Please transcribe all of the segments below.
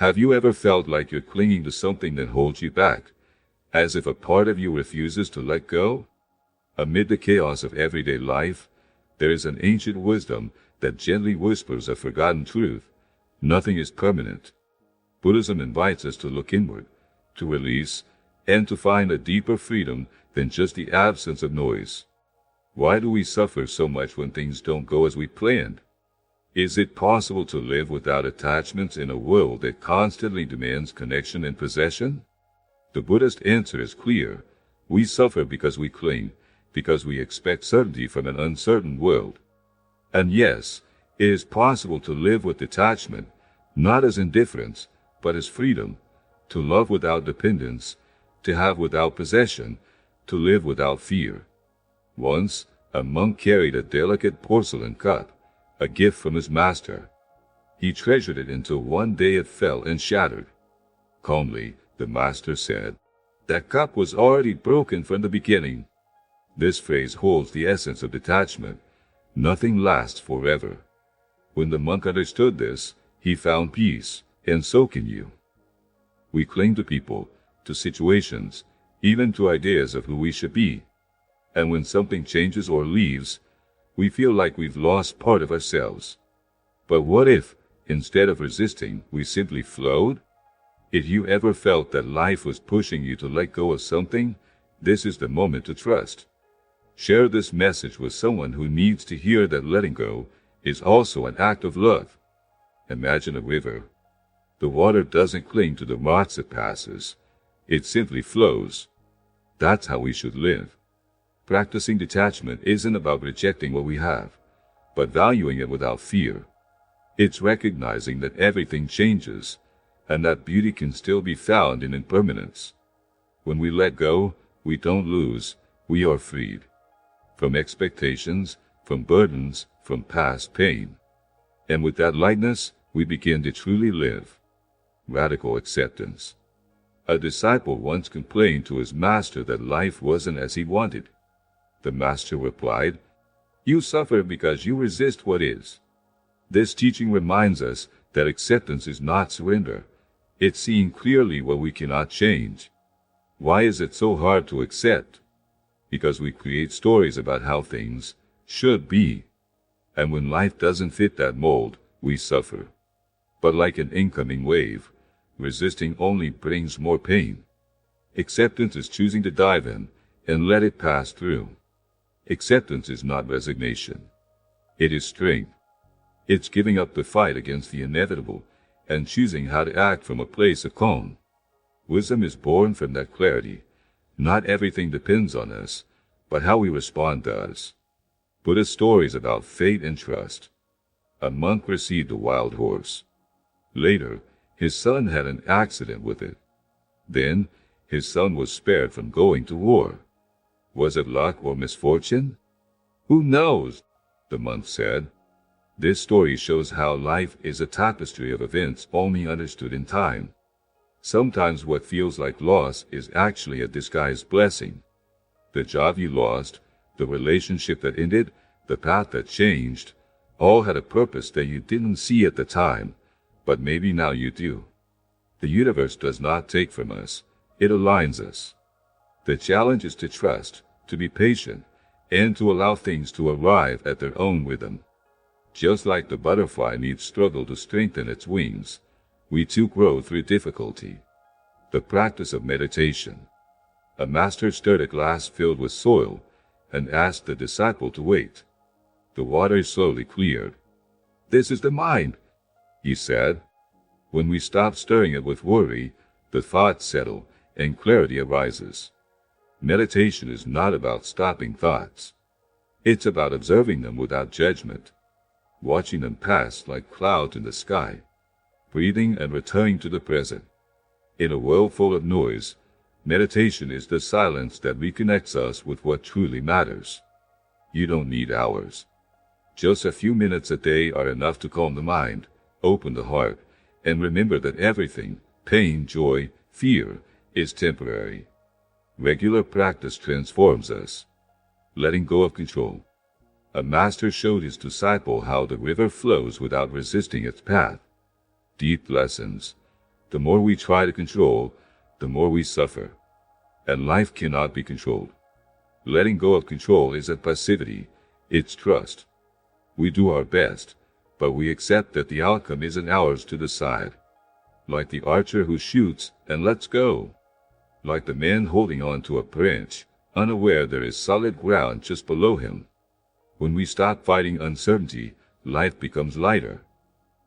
Have you ever felt like you're clinging to something that holds you back, as if a part of you refuses to let go? Amid the chaos of everyday life, there is an ancient wisdom that gently whispers a forgotten truth. Nothing is permanent. Buddhism invites us to look inward, to release, and to find a deeper freedom than just the absence of noise. Why do we suffer so much when things don't go as we planned? Is it possible to live without attachments in a world that constantly demands connection and possession? The Buddhist answer is clear. We suffer because we cling, because we expect certainty from an uncertain world. And yes, it is possible to live with detachment, not as indifference, but as freedom, to love without dependence, to have without possession, to live without fear. Once, a monk carried a delicate porcelain cup, a gift from his master. He treasured it until one day it fell and shattered. Calmly, the master said, "That cup was already broken from the beginning." This phrase holds the essence of detachment. Nothing lasts forever. When the monk understood this, he found peace, and so can you. We cling to people, to situations, even to ideas of who we should be. And when something changes or leaves, we feel like we've lost part of ourselves. But what if, instead of resisting, we simply flowed? If you ever felt that life was pushing you to let go of something, this is the moment to trust. Share this message with someone who needs to hear that letting go is also an act of love. Imagine a river. The water doesn't cling to the rocks it passes. It simply flows. That's how we should live. Practicing detachment isn't about rejecting what we have, but valuing it without fear. It's recognizing that everything changes, and that beauty can still be found in impermanence. When we let go, we don't lose, we are freed. From expectations, from burdens, from past pain. And with that lightness, we begin to truly live. Radical acceptance. A disciple once complained to his master that life wasn't as he wanted. The master replied, "You suffer because you resist what is." This teaching reminds us that acceptance is not surrender. It's seeing clearly what we cannot change. Why is it so hard to accept? Because we create stories about how things should be. And when life doesn't fit that mold, we suffer. But like an incoming wave, resisting only brings more pain. Acceptance is choosing to dive in and let it pass through. Acceptance is not resignation. It is strength. It's giving up the fight against the inevitable and choosing how to act from a place of calm. Wisdom is born from that clarity. Not everything depends on us, but how we respond does. Buddhist stories about fate and trust. A monk received a wild horse. Later, his son had an accident with it. Then, his son was spared from going to war. Was it luck or misfortune? Who knows? The monk said. This story shows how life is a tapestry of events only understood in time. Sometimes what feels like loss is actually a disguised blessing. The job you lost, the relationship that ended, the path that changed, all had a purpose that you didn't see at the time, but maybe now you do. The universe does not take from us, it aligns us. The challenge is to trust, to be patient, and to allow things to arrive at their own rhythm. Just like the butterfly needs struggle to strengthen its wings, we too grow through difficulty. The practice of meditation. A master stirred a glass filled with soil and asked the disciple to wait. The water slowly cleared. "This is the mind," he said. When we stop stirring it with worry, the thoughts settle and clarity arises. Meditation is not about stopping thoughts. It's about observing them without judgment, watching them pass like clouds in the sky, breathing and returning to the present. In a world full of noise, meditation is the silence that reconnects us with what truly matters. You don't need hours. Just a few minutes a day are enough to calm the mind, open the heart, and remember that everything, pain, joy, fear, is temporary. Regular practice transforms us. Letting go of control. A master showed his disciple how the river flows without resisting its path. Deep lessons. The more we try to control, the more we suffer. And life cannot be controlled. Letting go of control isn't passivity, it's trust. We do our best, but we accept that the outcome isn't ours to decide. Like the archer who shoots and lets go. Like the man holding on to a branch, unaware there is solid ground just below him. When we stop fighting uncertainty, life becomes lighter.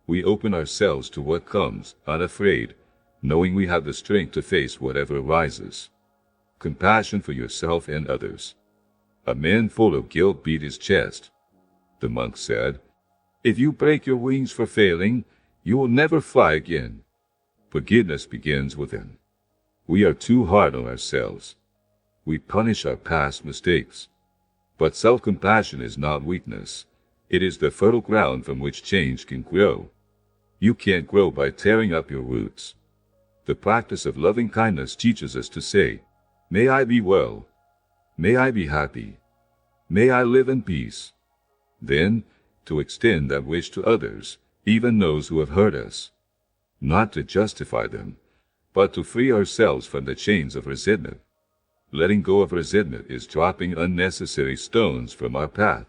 We open ourselves to what comes, unafraid, knowing we have the strength to face whatever arises. Compassion for yourself and others. A man full of guilt beat his chest. The monk said, "If you break your wings for failing, you will never fly again." Forgiveness begins within. We are too hard on ourselves. We punish our past mistakes. But self-compassion is not weakness. It is the fertile ground from which change can grow. You can't grow by tearing up your roots. The practice of loving kindness teaches us to say, "May I be well. May I be happy. May I live in peace." Then, to extend that wish to others, even those who have hurt us. Not to justify them, but to free ourselves from the chains of resentment. Letting go of resentment is dropping unnecessary stones from our path.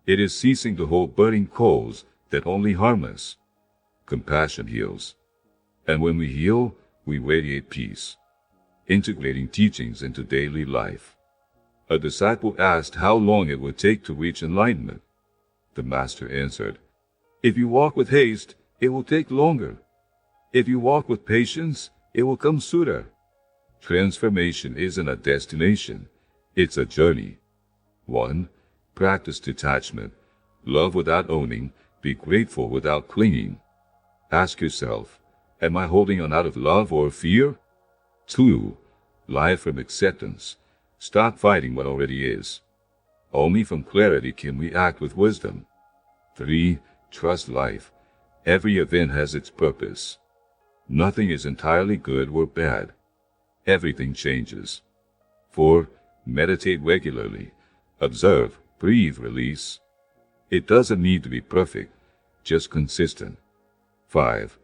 It is ceasing to hold burning coals that only harm us. Compassion heals. And when we heal, we radiate peace. Integrating teachings into daily life. A disciple asked how long it would take to reach enlightenment. The master answered, "If you walk with haste, it will take longer. If you walk with patience, it will come sooner." Transformation isn't a destination, it's a journey. 1. Practice detachment. Love without owning, be grateful without clinging. Ask yourself, am I holding on out of love or fear? 2. Live from acceptance. Stop fighting what already is. Only from clarity can we act with wisdom. 3. Trust life. Every event has its purpose. Nothing is entirely good or bad. Everything changes. 4. Meditate regularly. Observe, breathe, release. It doesn't need to be perfect, just consistent. 5.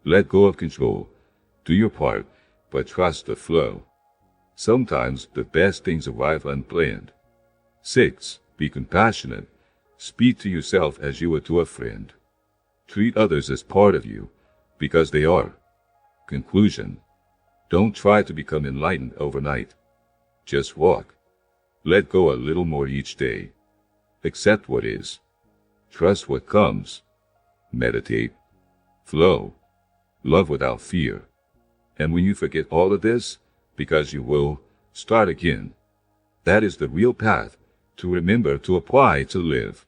Let go of control. Do your part, but trust the flow. Sometimes the best things arrive unplanned. 6. Be compassionate. Speak to yourself as you would to a friend. Treat others as part of you, because they are. Conclusion. Don't try to become enlightened overnight. Just walk. Let go a little more each day. Accept what is. Trust what comes. Meditate. Flow. Love without fear. And when you forget all of this, because you will, start again. That is the real path to remember to apply to live.